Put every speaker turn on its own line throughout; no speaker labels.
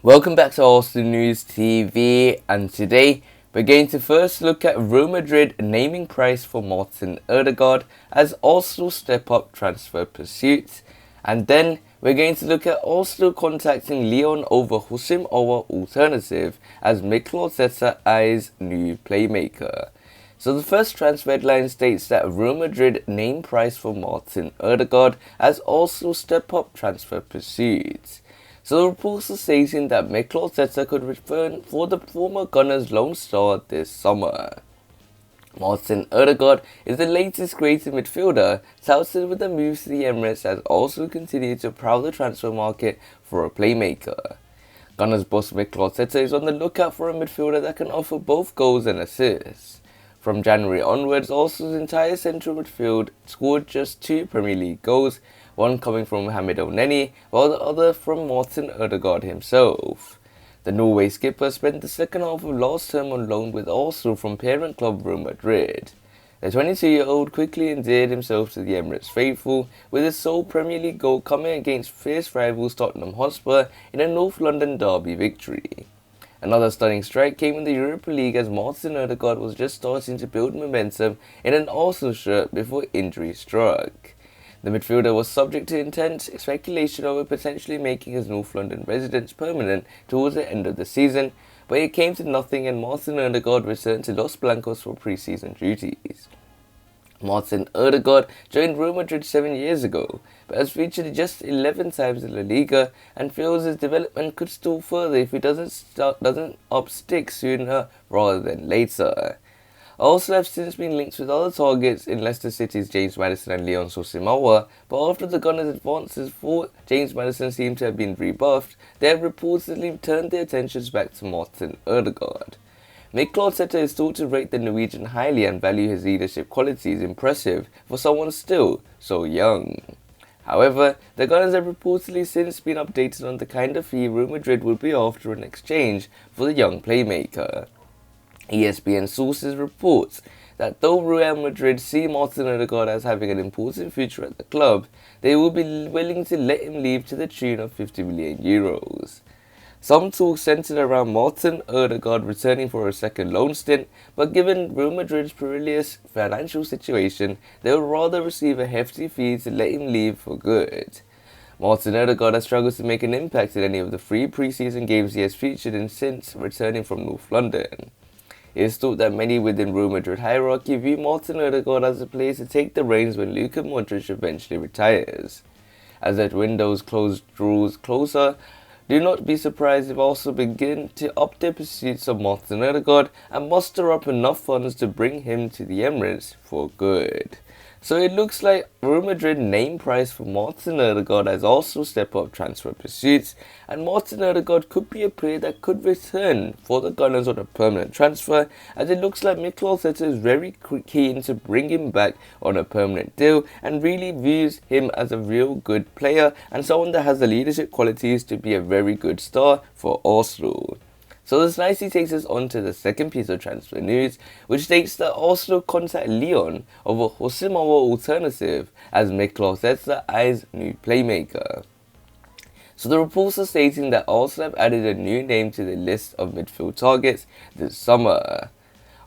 Welcome back to Arsenal News TV, and today we're going to first look at Real Madrid naming price for Martin Odegaard as Arsenal step up transfer pursuits, and then we're going to look at Arsenal contacting Lyon over Houssem Aouar alternative as Mikel Arteta eyes new playmaker. So the first transfer headline states that Real Madrid name price for Martin Odegaard as Arsenal step up transfer pursuits. So the reports are stating that Mikel Arteta could return for the former Gunners' lone star this summer. Martin Odegaard is the latest creative midfielder touted with the moves to the Emirates as Arsenal continue to prowl the transfer market for a playmaker. Gunners boss Mikel Arteta is on the lookout for a midfielder that can offer both goals and assists. From January onwards, Arsenal's entire central midfield scored just 2 Premier League goals, one coming from Mohamed Elneny, while the other from Martin Odegaard himself. The Norway skipper spent the second half of last term on loan with Arsenal from parent club Real Madrid. The 22-year-old quickly endeared himself to the Emirates faithful, with his sole Premier League goal coming against fierce rivals Tottenham Hotspur in a North London derby victory. Another stunning strike came in the Europa League as Martin Odegaard was just starting to build momentum in an Arsenal shirt before injury struck. The midfielder was subject to intense speculation over potentially making his North London residence permanent towards the end of the season, but it came to nothing and Martin Odegaard returned to Los Blancos for pre-season duties. Martin Odegaard joined Real Madrid 7 years ago, but has featured just 11 times in La Liga and feels his development could stall further if he doesn't up stick sooner rather than later. Arsenal have since been linked with other targets in Leicester City's James Maddison and Lyon's Houssem Aouar, but after the Gunners' advances thought James Maddison seemed to have been rebuffed, they have reportedly turned their attentions back to Martin Odegaard. Mikel Arteta is thought to rate the Norwegian highly and value his leadership qualities impressive for someone still so young. However, the Gunners have reportedly since been updated on the kind of fee Real Madrid would be after in exchange for the young playmaker. ESPN sources report that though Real Madrid see Martin Odegaard as having an important future at the club, they will be willing to let him leave to the tune of 50 million euros. Some talk centered around Martin Odegaard returning for a second loan stint, but given Real Madrid's perilous financial situation, they would rather receive a hefty fee to let him leave for good. Martin Odegaard has struggled to make an impact in any of the 3 pre-season games he has featured in since returning from North London. It is thought that many within Real Madrid hierarchy view Martin Odegaard as a player to take the reins when Luka Modric eventually retires. As that window's draws closer, do not be surprised if Arsenal begin to up their pursuits of Martin Odegaard and muster up enough funds to bring him to the Emirates for good. So it looks like Real Madrid name price for Martin Odegaard as Arsenal step up transfer pursuits, and Martin Odegaard could be a player that could return for the Gunners on a permanent transfer, as it looks like Mikel Arteta is very keen to bring him back on a permanent deal and really views him as a real good player and someone that has the leadership qualities to be a very good star for Arsenal. So this nicely takes us on to the second piece of transfer news, which states that Arsenal contact Lyon over Houssem Aouar alternative as Mikel Arteta eyes new playmaker. So the reports are stating that Arsenal have added a new name to the list of midfield targets this summer.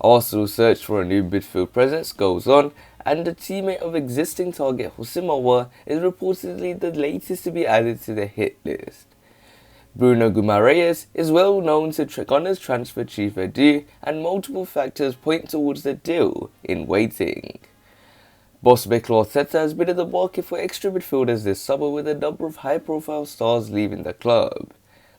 Arsenal's search for a new midfield presence goes on, and the teammate of existing target Houssem Aouar is reportedly the latest to be added to the hit list. Bruno Guimarães is well known to Gunners transfer chief Edu, and multiple factors point towards the deal in waiting. Boss Mikel Arteta has been in the market for extra midfielders this summer with a number of high-profile stars leaving the club.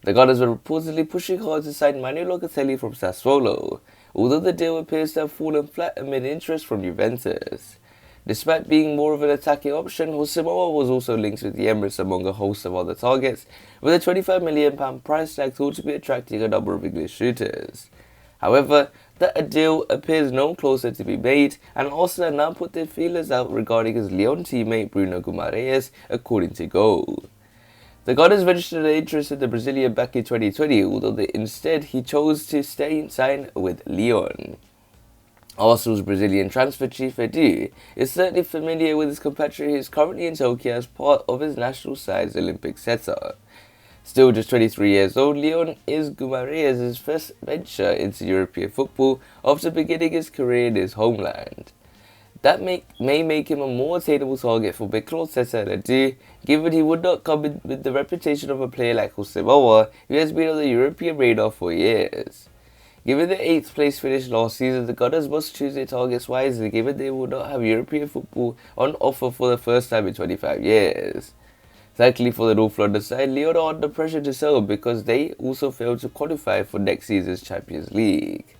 The Gunners were reportedly pushing hard to sign Manuel Locatelli from Sassuolo, although the deal appears to have fallen flat amid interest from Juventus. Despite being more of an attacking option, Houssem Aouar was also linked with the Emirates among a host of other targets, with a £25 million price tag thought to be attracting a number of English shooters. However, that deal appears no closer to be made, and Arsenal have now put their feelers out regarding his Lyon teammate Bruno Guimarães, according to Goal. The Gunners registered an interest in the Brazilian back in 2020, although instead he chose to sign with Lyon. Arsenal's Brazilian transfer chief Edu is certainly familiar with his compatriot who is currently in Tokyo as part of his national side's Olympic setup. Still just 23 years old, Lyon is Guimarães' first venture into European football after beginning his career in his homeland. That may make him a more attainable target for Mikel Arteta than do, given he would not come in with the reputation of a player like Odegaard, who has been on the European radar for years. Given the 8th place finish last season, the Gunners must choose their targets wisely, given they will not have European football on offer for the first time in 25 years. Thankfully for the North London side, Lyon are under pressure to sell because they also failed to qualify for next season's Champions League.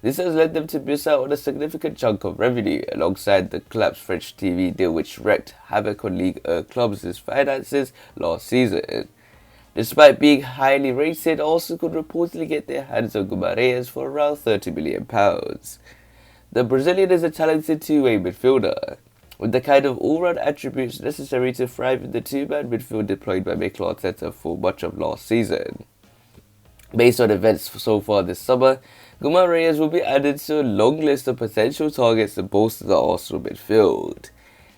This has led them to miss out on a significant chunk of revenue, alongside the collapsed French TV deal which wreaked havoc on Ligue 1 clubs' finances last season. Despite being highly rated, Arsenal could reportedly get their hands on Guimarães for around £30 million. The Brazilian is a talented two-way midfielder, with the kind of all-round attributes necessary to thrive in the two-man midfield deployed by Mikel Arteta for much of last season. Based on events so far this summer, Guimarães will be added to a long list of potential targets to bolster the Arsenal midfield.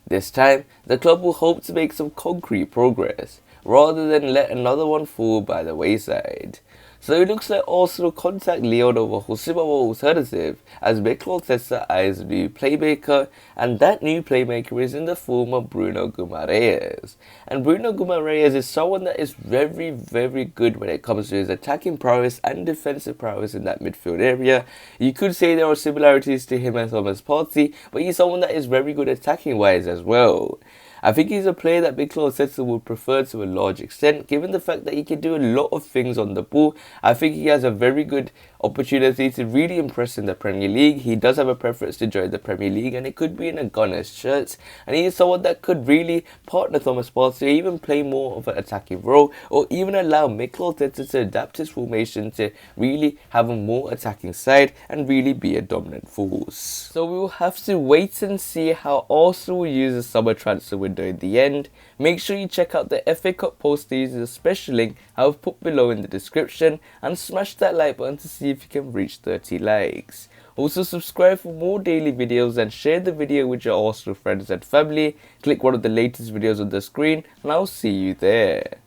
This time, the club will hope to make some concrete progress, rather than let another one fall by the wayside. So it looks like Arsenal contact Lyon over Osimhen alternative, as Mikel Arteta eyes a new playmaker, and that new playmaker is in the form of Bruno Guimarães. And Bruno Guimarães is someone that is very, very good when it comes to his attacking prowess and defensive prowess in that midfield area. You could say there are similarities to him and Thomas Partey, but he's someone that is very good attacking wise as well. I think he's a player that Mikel Arteta would prefer to a large extent, given the fact that he can do a lot of things on the ball. I think he has a very good opportunity to really impress in the Premier League. He does have a preference to join the Premier League, and it could be in a Gunners shirt. And he is someone that could really partner Thomas Partey, or even play more of an attacking role, or even allow Mikel Arteta to adapt his formation to really have a more attacking side and really be a dominant force. So we will have to wait and see how Arsenal will use the summer transfer window in the end. Make sure you check out the FA Cup poster using the special link I've put below in the description, and smash that like button to see if you can reach 30 likes. Also subscribe for more daily videos and share the video with your Arsenal friends and family. Click one of the latest videos on the screen and I'll see you there.